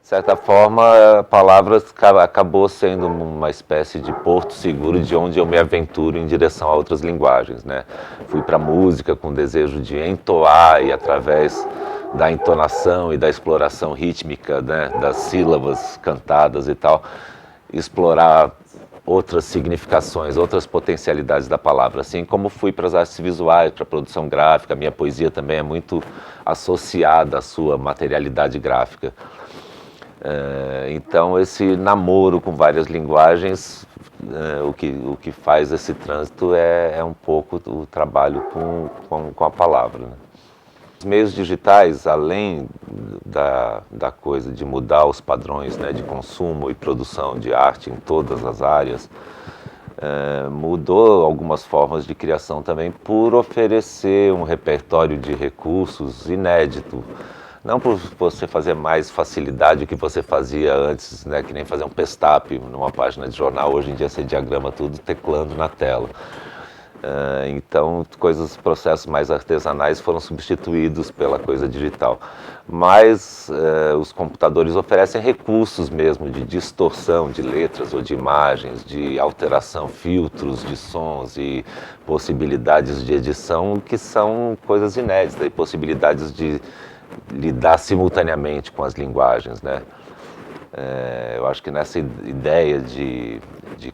De certa forma, palavras acabou sendo uma espécie de porto seguro de onde eu me aventuro em direção a outras linguagens, né? Fui para a música com o desejo de entoar e através da entonação e da exploração rítmica, né, das sílabas cantadas e tal, explorar outras significações, outras potencialidades da palavra, assim como fui para as artes visuais, para a produção gráfica. A minha poesia também é muito associada à sua materialidade gráfica. Então, esse namoro com várias linguagens, o que faz esse trânsito é um pouco o trabalho com a palavra, né? Os meios digitais, além da coisa de mudar os padrões, né, de consumo e produção de arte em todas as áreas, mudou algumas formas de criação também por oferecer um repertório de recursos inédito. Não por você fazer mais facilidade do que você fazia antes, né, que nem fazer um pestap numa página de jornal. Hoje em dia você diagrama tudo teclando na tela. Então, processos mais artesanais foram substituídos pela coisa digital. Mas os computadores oferecem recursos mesmo de distorção de letras ou de imagens, de alteração, filtros de sons e possibilidades de edição que são coisas inéditas e possibilidades de lidar simultaneamente com as linguagens, né? Eu acho que nessa ideia de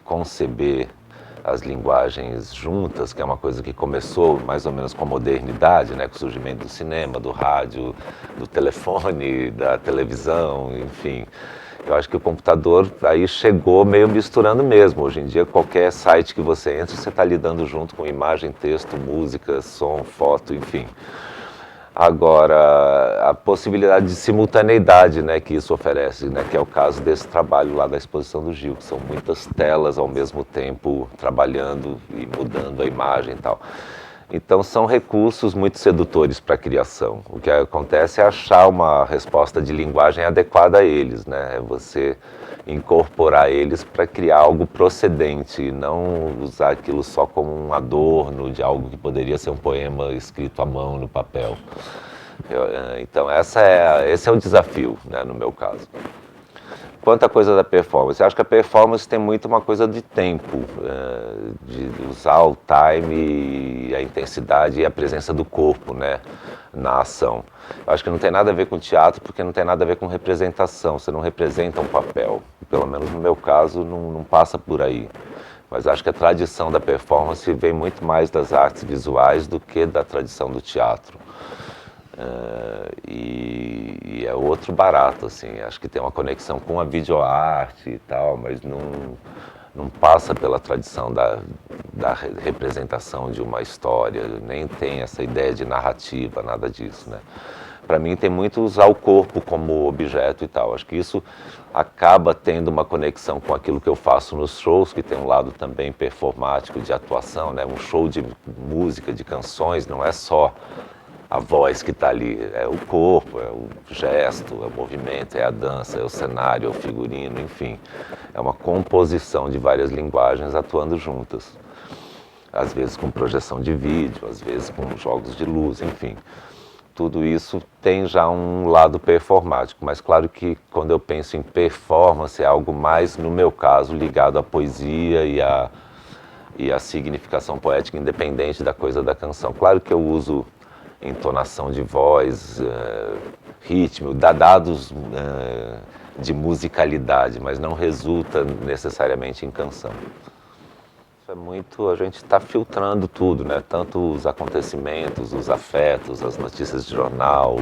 conceber as linguagens juntas, que é uma coisa que começou mais ou menos com a modernidade, né, com o surgimento do cinema, do rádio, do telefone, da televisão, enfim. Eu acho que o computador aí chegou meio misturando mesmo. Hoje em dia, qualquer site que você entra, você está lidando junto com imagem, texto, música, som, foto, enfim. Agora, a possibilidade de simultaneidade, né, que isso oferece, né, que é o caso desse trabalho lá da exposição do Gil, que são muitas telas ao mesmo tempo trabalhando e mudando a imagem e tal. Então são recursos muito sedutores para a criação. O que acontece é achar uma resposta de linguagem adequada a eles, né? É você incorporar eles para criar algo procedente e não usar aquilo só como um adorno de algo que poderia ser um poema escrito à mão no papel. Então esse é o desafio, né, no meu caso. Quanto à coisa da performance, eu acho que a performance tem muito uma coisa de tempo, de usar o time, a intensidade e a presença do corpo, né, na ação. Eu acho que não tem nada a ver com teatro, porque não tem nada a ver com representação. Você não representa um papel, pelo menos no meu caso não passa por aí. Mas acho que a tradição da performance vem muito mais das artes visuais do que da tradição do teatro. E é outro barato, assim. Acho que tem uma conexão com a videoarte e tal, mas não passa pela tradição da representação de uma história, nem tem essa ideia de narrativa, nada disso, né? Para mim tem muito usar o corpo como objeto e tal. Acho que isso acaba tendo uma conexão com aquilo que eu faço nos shows, que tem um lado também performático de atuação, né? Um show de música, de canções, não é só a voz que está ali, é o corpo, é o gesto, é o movimento, é a dança, é o cenário, é o figurino, enfim. É uma composição de várias linguagens atuando juntas. Às vezes com projeção de vídeo, às vezes com jogos de luz, enfim. Tudo isso tem já um lado performático, mas claro que quando eu penso em performance é algo mais, no meu caso, ligado à poesia e à significação poética independente da coisa da canção. Claro que eu uso entonação de voz, ritmo, dados de musicalidade, mas não resulta necessariamente em canção. Isso é muito, a gente está filtrando tudo, né? Tanto os acontecimentos, os afetos, as notícias de jornal,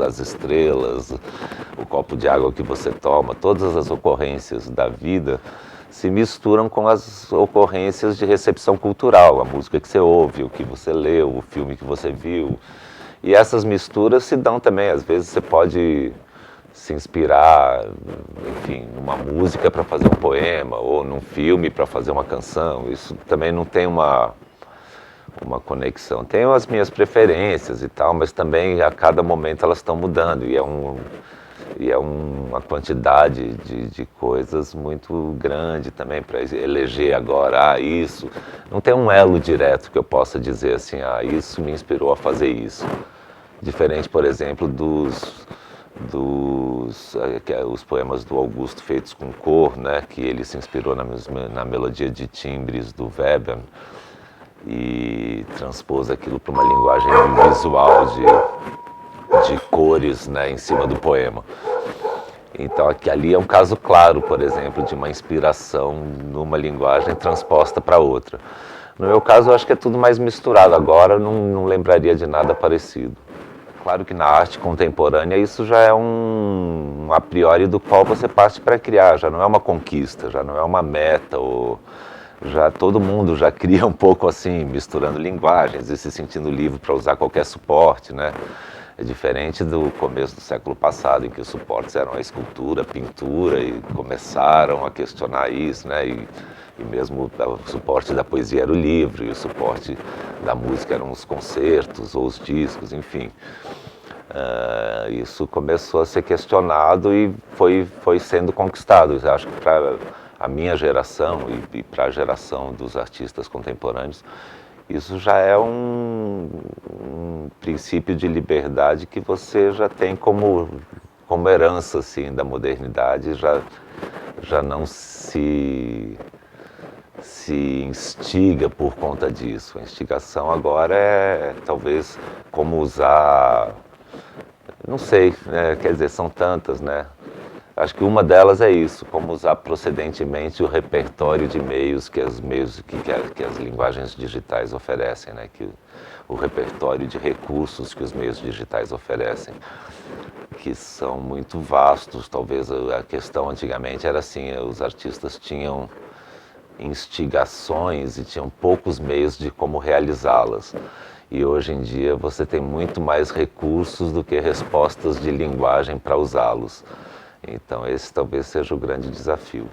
as estrelas, o copo de água que você toma, todas as ocorrências da vida se misturam com as ocorrências de recepção cultural, a música que você ouve, o que você leu, o filme que você viu. E essas misturas se dão também, às vezes você pode se inspirar, enfim, numa música para fazer um poema, ou num filme para fazer uma canção. Isso também não tem uma conexão. Tenho as minhas preferências e tal, mas também a cada momento elas estão mudando, e é uma quantidade de coisas muito grande também para eleger agora, isso. Não tem um elo direto que eu possa dizer assim, isso me inspirou a fazer isso. Diferente, por exemplo, dos os poemas do Augusto feitos com cor, né, que ele se inspirou na melodia de timbres do Webern e transpôs aquilo para uma linguagem visual de cores, né, em cima do poema. Então aqui ali é um caso claro, por exemplo, de uma inspiração numa linguagem transposta para outra. No meu caso, eu acho que é tudo mais misturado. Agora não lembraria de nada parecido. Claro que na arte contemporânea isso já é um a priori do qual você parte para criar, já não é uma conquista, já não é uma meta, ou já todo mundo já cria um pouco assim, misturando linguagens e se sentindo livre para usar qualquer suporte, né? É diferente do começo do século passado, em que os suportes eram a escultura, a pintura, e começaram a questionar isso, né? E mesmo o suporte da poesia era o livro, e o suporte da música eram os concertos ou os discos, enfim. Isso começou a ser questionado e foi sendo conquistado. Eu acho que para a minha geração e para a geração dos artistas contemporâneos, isso já é um princípio de liberdade que você já tem como herança assim, da modernidade, já não se instiga por conta disso. A instigação agora é talvez como usar, não sei, né? Quer dizer, são tantas, né? Acho que uma delas é isso, como usar procedentemente o repertório de meios que as linguagens digitais oferecem, né? Que o repertório de recursos que os meios digitais oferecem, que são muito vastos. Talvez a questão antigamente era assim, os artistas tinham instigações e tinham poucos meios de como realizá-las. E hoje em dia você tem muito mais recursos do que respostas de linguagem para usá-los. Então esse talvez seja o grande desafio.